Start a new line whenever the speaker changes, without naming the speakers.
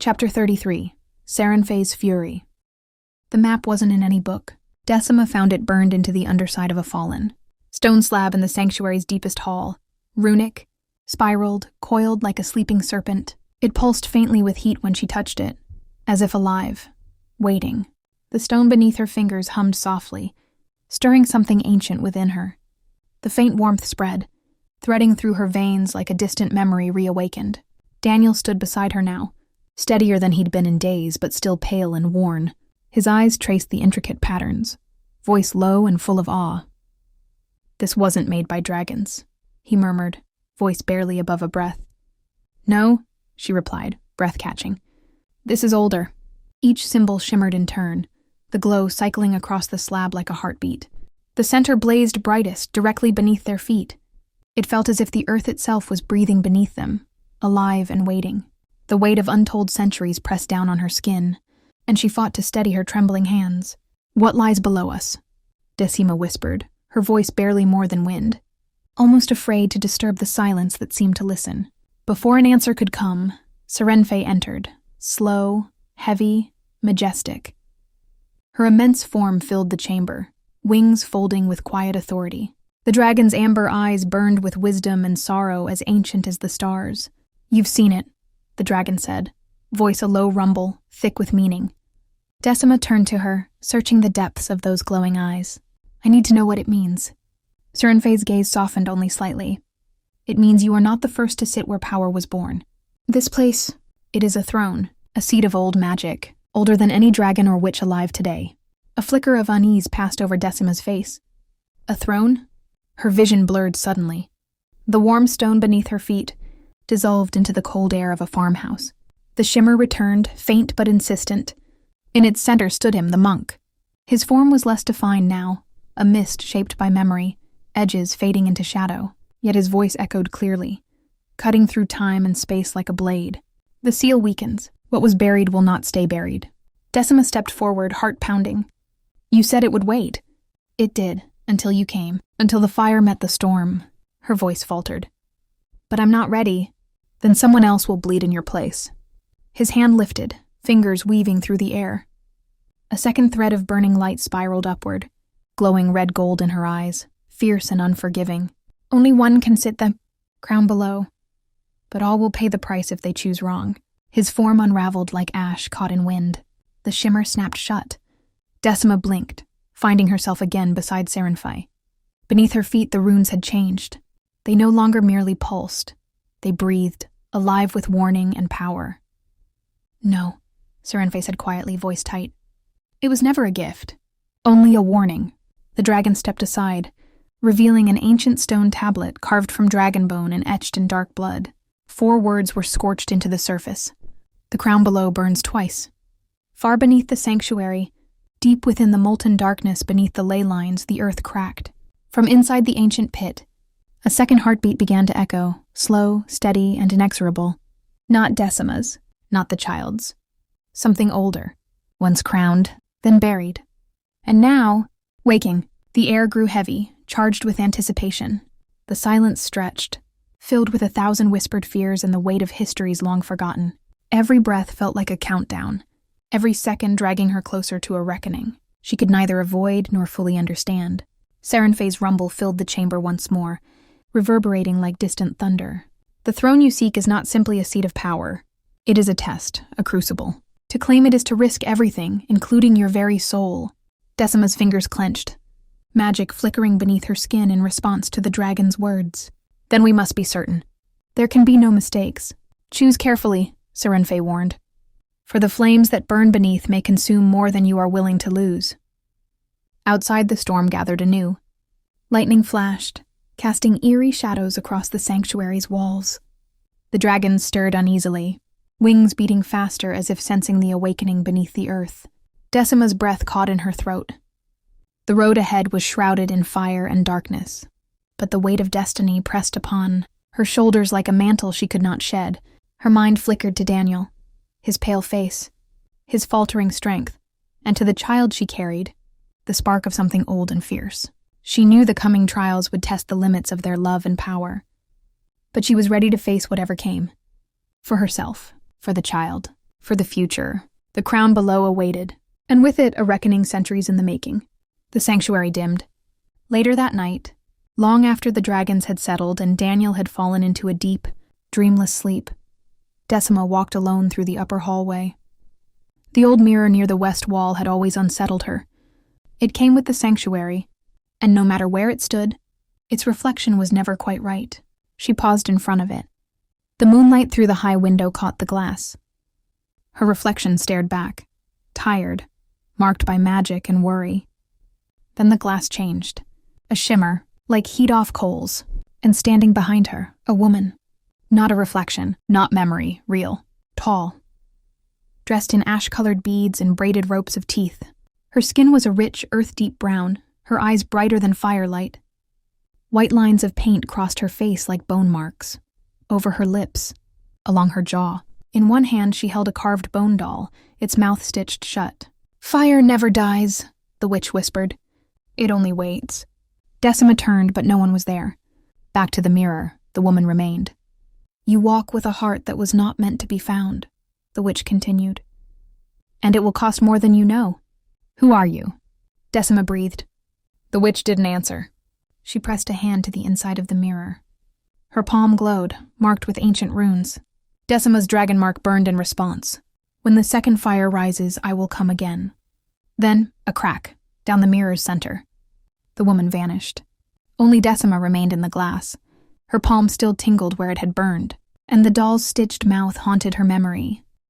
Chapter 33. Serenfae's Fury. The map wasn't in any book. Decima found it burned into the underside of a fallen stone slab in the sanctuary's deepest hall. Runic, spiraled, coiled like a sleeping serpent. It pulsed faintly with heat when she touched it, as if alive, waiting. The stone beneath her fingers hummed softly, stirring something ancient within her. The faint warmth spread, threading through her veins like a distant memory reawakened. Daniel stood beside her now, steadier than he'd been in days, but still pale and worn. His eyes traced the intricate patterns, voice low and full of awe. "This wasn't made by dragons," he murmured, voice barely above a breath. "No," she replied, breath catching. "This is older." Each symbol shimmered in turn, the glow cycling across the slab like a heartbeat. The center blazed brightest, directly beneath their feet. It felt as if the earth itself was breathing beneath them, alive and waiting. The weight of untold centuries pressed down on her skin, and she fought to steady her trembling hands. "What lies below us?" Decima whispered, her voice barely more than wind, almost afraid to disturb the silence that seemed to listen. Before an answer could come, Serenfae entered, slow, heavy, majestic. Her immense form filled the chamber, wings folding with quiet authority. The dragon's amber eyes burned with wisdom and sorrow as ancient as the stars. "You've seen it," the dragon said, voice a low rumble, thick with meaning. Decima turned to her, searching the depths of those glowing eyes. "I need to know what it means." Serenfae's gaze softened only slightly. "It means you are not the first to sit where power was born. This place, it is a throne, a seat of old magic, older than any dragon or witch alive today." A flicker of unease passed over Decima's face. A throne? Her vision blurred suddenly. The warm stone beneath her feet dissolved into the cold air of a farmhouse. The shimmer returned, faint but insistent. In its center stood him, the monk. His form was less defined now, a mist shaped by memory, edges fading into shadow, yet his voice echoed clearly, cutting through time and space like a blade. "The seal weakens. What was buried will not stay buried." Decima stepped forward, heart pounding. "You said it would wait." "It did, until you came, until the fire met the storm," her voice faltered. "But I'm not ready. Then someone else will bleed in your place." His hand lifted, fingers weaving through the air. A second thread of burning light spiraled upward, glowing red gold in her eyes, fierce and unforgiving. "Only one can sit the crown below, but all will pay the price if they choose wrong." His form unraveled like ash caught in wind. The shimmer snapped shut. Decima blinked, finding herself again beside Serenfae. Beneath her feet the runes had changed. They no longer merely pulsed. They breathed, alive with warning and power. "No," Serenfae said quietly, voice tight. "It was never a gift. Only a warning." The dragon stepped aside, revealing an ancient stone tablet carved from dragon bone and etched in dark blood. 4 words were scorched into the surface. "The crown below burns twice." Far beneath the sanctuary, deep within the molten darkness beneath the ley lines, the earth cracked. From inside the ancient pit, a second heartbeat began to echo, slow, steady, and inexorable. Not Decima's, not the child's. Something older, once crowned, then buried. And now, waking, the air grew heavy, charged with anticipation. The silence stretched, filled with 1,000 whispered fears and the weight of histories long forgotten. Every breath felt like a countdown, every second dragging her closer to a reckoning she could neither avoid nor fully understand. Serenfae's rumble filled the chamber once more, reverberating like distant thunder. "The throne you seek is not simply a seat of power. It is a test, a crucible. To claim it is to risk everything, including your very soul." Decima's fingers clenched, magic flickering beneath her skin in response to the dragon's words. "Then we must be certain. There can be no mistakes. Choose carefully," Serenfae warned, "for the flames that burn beneath may consume more than you are willing to lose." Outside the storm gathered anew. Lightning flashed, casting eerie shadows across the sanctuary's walls. The dragons stirred uneasily, wings beating faster as if sensing the awakening beneath the earth. Decima's breath caught in her throat. The road ahead was shrouded in fire and darkness, but the weight of destiny pressed upon her shoulders like a mantle she could not shed. Her mind flickered to Daniel, his pale face, his faltering strength, and to the child she carried, the spark of something old and fierce. She knew the coming trials would test the limits of their love and power, but she was ready to face whatever came. For herself, for the child, For the future, the crown below awaited, and with it a reckoning centuries in the making. The sanctuary dimmed. Later that night, long after the dragons had settled and Daniel had fallen into a deep, dreamless sleep, Decima walked alone through the upper hallway. The old mirror near the west wall had always unsettled her. It came with the sanctuary, and no matter where it stood, its reflection was never quite right. She paused in front of it. The moonlight through the high window caught the glass. Her reflection stared back, tired, marked by magic and worry. Then the glass changed, a shimmer, like heat off coals, and standing behind her, a woman. Not a reflection, not memory, real, tall. Dressed in ash-colored beads and braided ropes of teeth. Her skin was a rich, earth-deep brown, her eyes brighter than firelight. White lines of paint crossed her face like bone marks, over her lips, along her jaw. In one hand she held a carved bone doll, its mouth stitched shut. "Fire never dies," the witch whispered. "It only waits." Decima turned, but no one was there. Back to the mirror, the woman remained. "You walk with a heart that was not meant to be found," the witch continued. "And it will cost more than you know." "Who are you?" Decima breathed. The witch didn't answer. She pressed a hand to the inside of the mirror. Her palm glowed, marked with ancient runes. Decima's dragon mark burned in response. "When the second fire rises, I will come again." Then, a crack, down the mirror's center. The woman vanished. Only Decima remained in the glass. Her palm still tingled where it had burned, and the doll's stitched mouth haunted her memory,